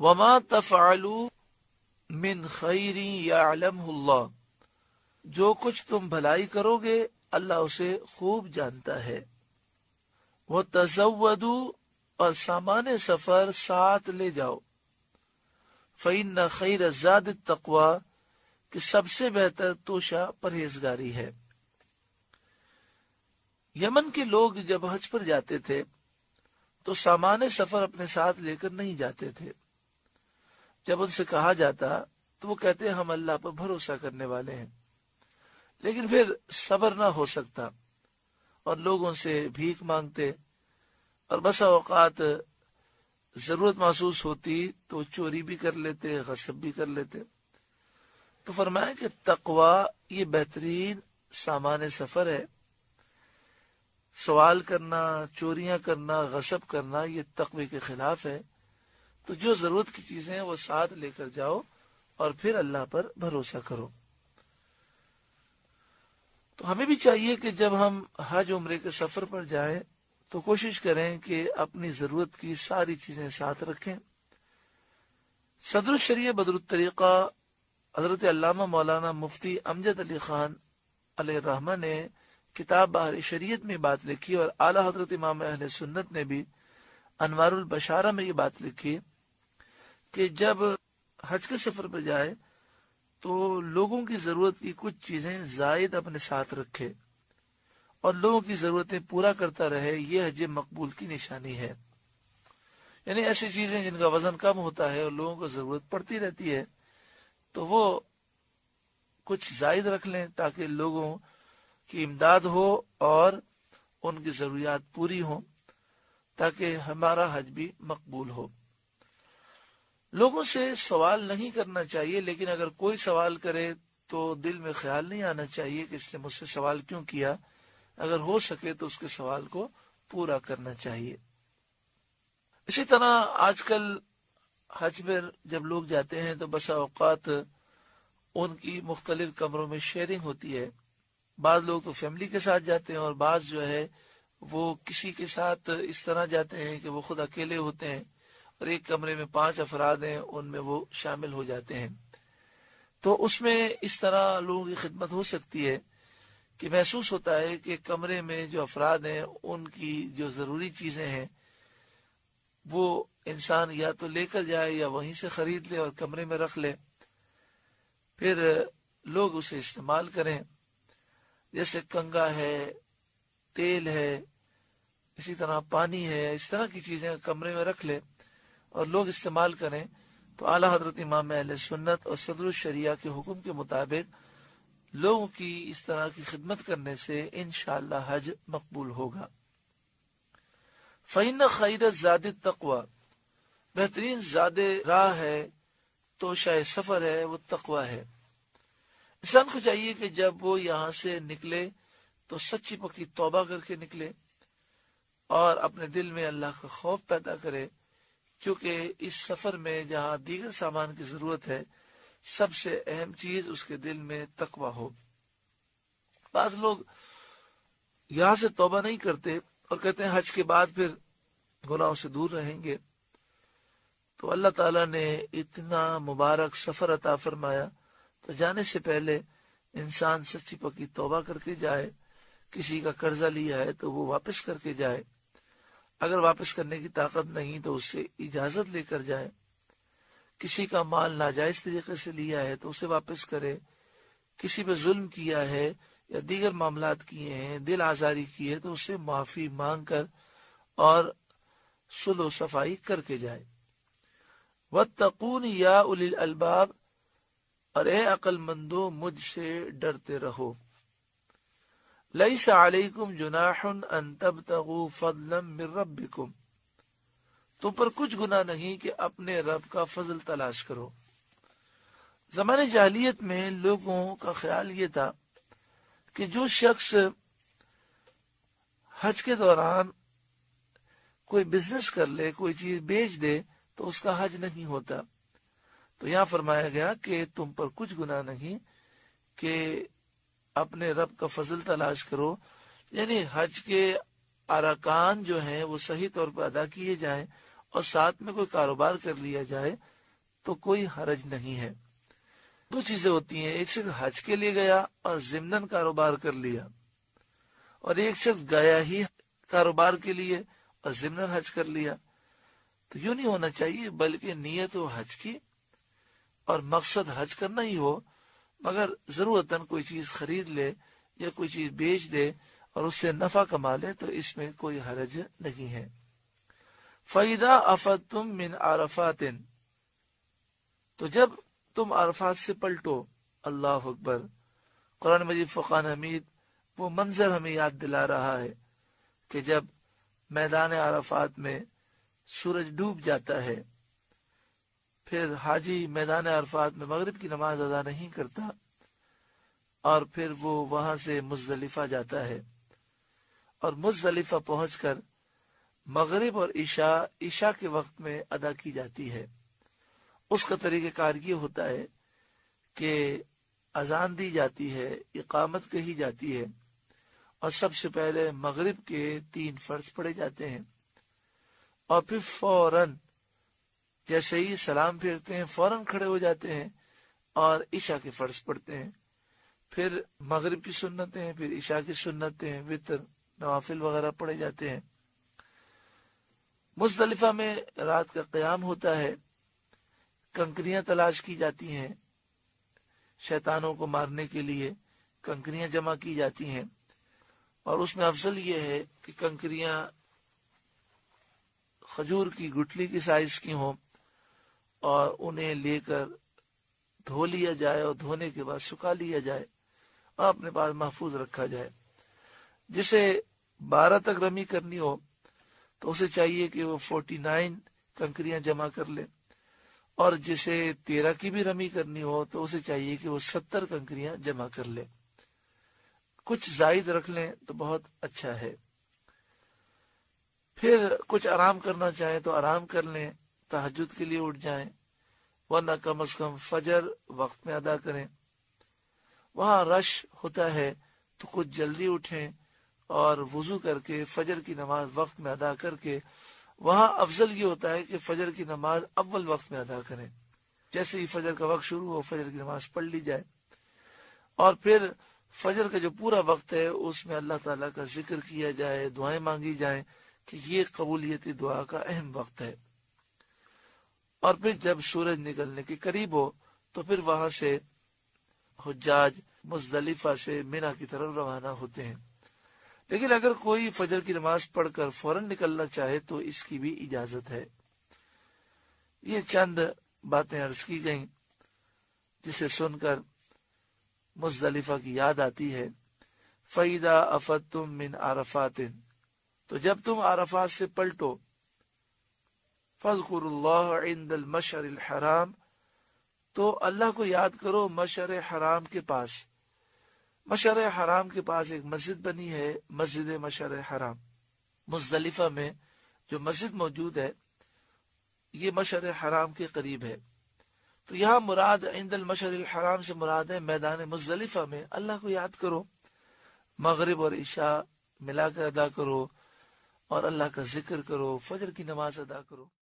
وما تفعلوا من خیر یعلمہ اللہ، جو کچھ تم بھلائی کرو گے اللہ اسے خوب جانتا ہے۔ وتزودوا، اور سامان سفر ساتھ لے جاؤ۔ فإن خیر الزاد التقوی، کہ سب سے بہتر توشہ پرہیزگاری ہے۔ یمن کے لوگ جب حج پر جاتے تھے تو سامان سفر اپنے ساتھ لے کر نہیں جاتے تھے۔ جب ان سے کہا جاتا تو وہ کہتے ہم اللہ پر بھروسہ کرنے والے ہیں، لیکن پھر صبر نہ ہو سکتا اور لوگوں سے بھیک مانگتے، اور بسا اوقات ضرورت محسوس ہوتی تو چوری بھی کر لیتے، غصب بھی کر لیتے۔ تو فرمایا کہ تقوی یہ بہترین سامان سفر ہے۔ سوال کرنا، چوریاں کرنا، غصب کرنا یہ تقوی کے خلاف ہے۔ تو جو ضرورت کی چیزیں وہ ساتھ لے کر جاؤ اور پھر اللہ پر بھروسہ کرو۔ تو ہمیں بھی چاہیے کہ جب ہم حج عمرے کے سفر پر جائیں تو کوشش کریں کہ اپنی ضرورت کی ساری چیزیں ساتھ رکھیں۔ صدر الشریعہ بدر الطریقہ حضرت علامہ مولانا مفتی امجد علی خان علیہ الرحمہ نے کتاب بحر شریعت میں بات لکھی، اور اعلیٰ حضرت امام اہل سنت نے بھی انوار البشارہ میں یہ بات لکھی کہ جب حج کے سفر پر جائے تو لوگوں کی ضرورت کی کچھ چیزیں زائد اپنے ساتھ رکھے اور لوگوں کی ضرورتیں پورا کرتا رہے، یہ حج مقبول کی نشانی ہے۔ یعنی ایسی چیزیں جن کا وزن کم ہوتا ہے اور لوگوں کو ضرورت پڑتی رہتی ہے تو وہ کچھ زائد رکھ لیں تاکہ لوگوں کی امداد ہو اور ان کی ضروریات پوری ہوں، تاکہ ہمارا حج بھی مقبول ہو۔ لوگوں سے سوال نہیں کرنا چاہیے، لیکن اگر کوئی سوال کرے تو دل میں خیال نہیں آنا چاہیے کہ اس نے مجھ سے سوال کیوں کیا۔ اگر ہو سکے تو اس کے سوال کو پورا کرنا چاہیے۔ اسی طرح آج کل حج پر جب لوگ جاتے ہیں تو بسا اوقات ان کی مختلف کمروں میں شیئرنگ ہوتی ہے۔ بعض لوگ تو فیملی کے ساتھ جاتے ہیں اور بعض جو ہے وہ کسی کے ساتھ اس طرح جاتے ہیں کہ وہ خود اکیلے ہوتے ہیں اور ایک کمرے میں 5 افراد ہیں، ان میں وہ شامل ہو جاتے ہیں۔ تو اس میں اس طرح لوگوں کی خدمت ہو سکتی ہے کہ محسوس ہوتا ہے کہ کمرے میں جو افراد ہیں ان کی جو ضروری چیزیں ہیں وہ انسان یا تو لے کر جائے یا وہیں سے خرید لے اور کمرے میں رکھ لے، پھر لوگ اسے استعمال کریں، جیسے کنگا ہے، تیل ہے، اسی طرح پانی ہے، اس طرح کی چیزیں کمرے میں رکھ لے اور لوگ استعمال کریں۔ تو اعلیٰ حضرت امام اہل سنت اور صدر الشریعہ کے حکم کے مطابق لوگوں کی اس طرح کی خدمت کرنے سے انشاءاللہ حج مقبول ہوگا۔ فَإِنَّ خَيْرَ الزَّادِ التَّقْوَى، بہترین زاد راہ ہے، توشہ سفر ہے، وہ تقوی ہے۔ انسان کو چاہیے کہ جب وہ یہاں سے نکلے تو سچی پکی توبہ کر کے نکلے اور اپنے دل میں اللہ کا خوف پیدا کرے، کیونکہ اس سفر میں جہاں دیگر سامان کی ضرورت ہے سب سے اہم چیز اس کے دل میں تقوی ہو۔ بعض لوگ یہاں سے توبہ نہیں کرتے اور کہتے ہیں حج کے بعد پھر گناہوں سے دور رہیں گے۔ تو اللہ تعالیٰ نے اتنا مبارک سفر عطا فرمایا تو جانے سے پہلے انسان سچی پکی توبہ کر کے جائے۔ کسی کا قرضہ لیا ہے تو وہ واپس کر کے جائے، اگر واپس کرنے کی طاقت نہیں تو اس سے اجازت لے کر جائے۔ کسی کا مال ناجائز طریقے سے لیا ہے تو اسے واپس کرے، کسی پہ ظلم کیا ہے یا دیگر معاملات کیے ہیں، دل آزاری کی ہے تو اس سے معافی مانگ کر اور صلح و صفائی کر کے جائے۔ وَاتَّقُونِ يَا أُولِي الْأَلْبَابِ، اور اے عقل مندو مجھ سے ڈرتے رہو۔ لَيْسَ عَلَيْكُمْ جُنَاحٌ أَن تَبْتَغُوا فَضْلًا مِّن رَبِّكُمْ، تم پر کچھ گناہ نہیں کہ اپنے رب کا فضل تلاش کرو۔ زمانے جاہلیت میں لوگوں کا خیال یہ تھا کہ جو شخص حج کے دوران کوئی بزنس کر لے، کوئی چیز بیچ دے تو اس کا حج نہیں ہوتا۔ تو یہاں فرمایا گیا کہ تم پر کچھ گناہ نہیں کہ اپنے رب کا فضل تلاش کرو، یعنی حج کے ارکان جو ہیں وہ صحیح طور پر ادا کیے جائیں اور ساتھ میں کوئی کاروبار کر لیا جائے تو کوئی حرج نہیں ہے۔ دو چیزیں ہوتی ہیں، ایک شخص حج کے لیے گیا اور ضمناً کاروبار کر لیا، اور ایک شخص گیا ہی کاروبار کے لیے اور ضمناً حج کر لیا۔ تو یوں نہیں ہونا چاہیے، بلکہ نیت ہو حج کی اور مقصد حج کرنا ہی ہو، مگر ضرورتاً کوئی چیز خرید لے یا کوئی چیز بیچ دے اور اس سے نفع کما لے تو اس میں کوئی حرج نہیں ہے۔ فَإِذَا أَفَضْتُم مِّنْ عَرَفَاتٍ، تو جب تم عرفات سے پلٹو، اللہ اکبر۔ قرآن مجید فرقان حمید وہ منظر ہمیں یاد دلا رہا ہے کہ جب میدان عرفات میں سورج ڈوب جاتا ہے، پھر حاجی میدان عرفات میں مغرب کی نماز ادا نہیں کرتا، اور پھر وہ وہاں سے مزدلفہ جاتا ہے، اور مزدلفہ پہنچ کر مغرب اور عشاء کے وقت میں ادا کی جاتی ہے۔ اس کا طریقہ کار یہ ہوتا ہے کہ اذان دی جاتی ہے، اقامت کہی جاتی ہے، اور سب سے پہلے مغرب کے 3 فرض پڑھے جاتے ہیں، اور پھر فوراً جیسے ہی سلام پھیرتے ہیں فوراً کھڑے ہو جاتے ہیں اور عشاء کے فرض پڑھتے ہیں، پھر مغرب کی سنتیں، پھر عشاء کی سنتیں، وتر، نوافل وغیرہ پڑھے جاتے ہیں۔ مزدلفہ میں رات کا قیام ہوتا ہے، کنکریاں تلاش کی جاتی ہیں، شیطانوں کو مارنے کے لیے کنکریاں جمع کی جاتی ہیں، اور اس میں افضل یہ ہے کہ کنکریاں کھجور کی گٹھلی کی سائز کی ہوں، اور انہیں لے کر دھو لیا جائے، اور دھونے کے بعد سکھا لیا جائے اور اپنے پاس محفوظ رکھا جائے۔ جسے 12 تک رمی کرنی ہو تو اسے چاہیے کہ وہ 49 کنکریاں جمع کر لے، اور جسے 13 کی بھی رمی کرنی ہو تو اسے چاہیے کہ وہ 70 کنکریاں جمع کر لے۔ کچھ زائد رکھ لیں تو بہت اچھا ہے۔ پھر کچھ آرام کرنا چاہیں تو آرام کر لیں، تہجد کے لیے اٹھ جائیں، ورنہ کم از کم فجر وقت میں ادا کریں۔ وہاں رش ہوتا ہے تو کچھ جلدی اٹھیں اور وضو کر کے فجر کی نماز وقت میں ادا کر کے، وہاں افضل یہ ہوتا ہے کہ فجر کی نماز اول وقت میں ادا کریں، جیسے ہی فجر کا وقت شروع ہو فجر کی نماز پڑھ لی جائے، اور پھر فجر کا جو پورا وقت ہے اس میں اللہ تعالیٰ کا ذکر کیا جائے، دعائیں مانگی جائیں، کہ یہ قبولیت دعا کا اہم وقت ہے۔ اور پھر جب سورج نکلنے کے قریب ہو تو پھر وہاں سے حجاج مزدلفہ سے منی کی طرف روانہ ہوتے ہیں، لیکن اگر کوئی فجر کی نماز پڑھ کر فوراً نکلنا چاہے تو اس کی بھی اجازت ہے۔ یہ چند باتیں عرض کی گئیں جسے سن کر مزدلفہ کی یاد آتی ہے۔ فَإِذَا أَفَضْتُم مِّنْ عَرَفَاتٍ، تو جب تم عرفات سے پلٹو، فَاذْكُرُوا اللَّهَ عِندَ الْمَشْعَرِ الْحَرَامِ، تو اللہ کو یاد کرو مشعر حرام کے پاس۔ مشعر حرام کے پاس ایک مسجد بنی ہے، مسجد مشعر حرام۔ مزدلفہ میں جو مسجد موجود ہے یہ مشعر حرام کے قریب ہے، تو یہاں مراد عند المشعر الحرام سے مراد ہے میدان مزدلفہ میں اللہ کو یاد کرو، مغرب اور عشاء ملا کر ادا کرو، اور اللہ کا ذکر کرو، فجر کی نماز ادا کرو۔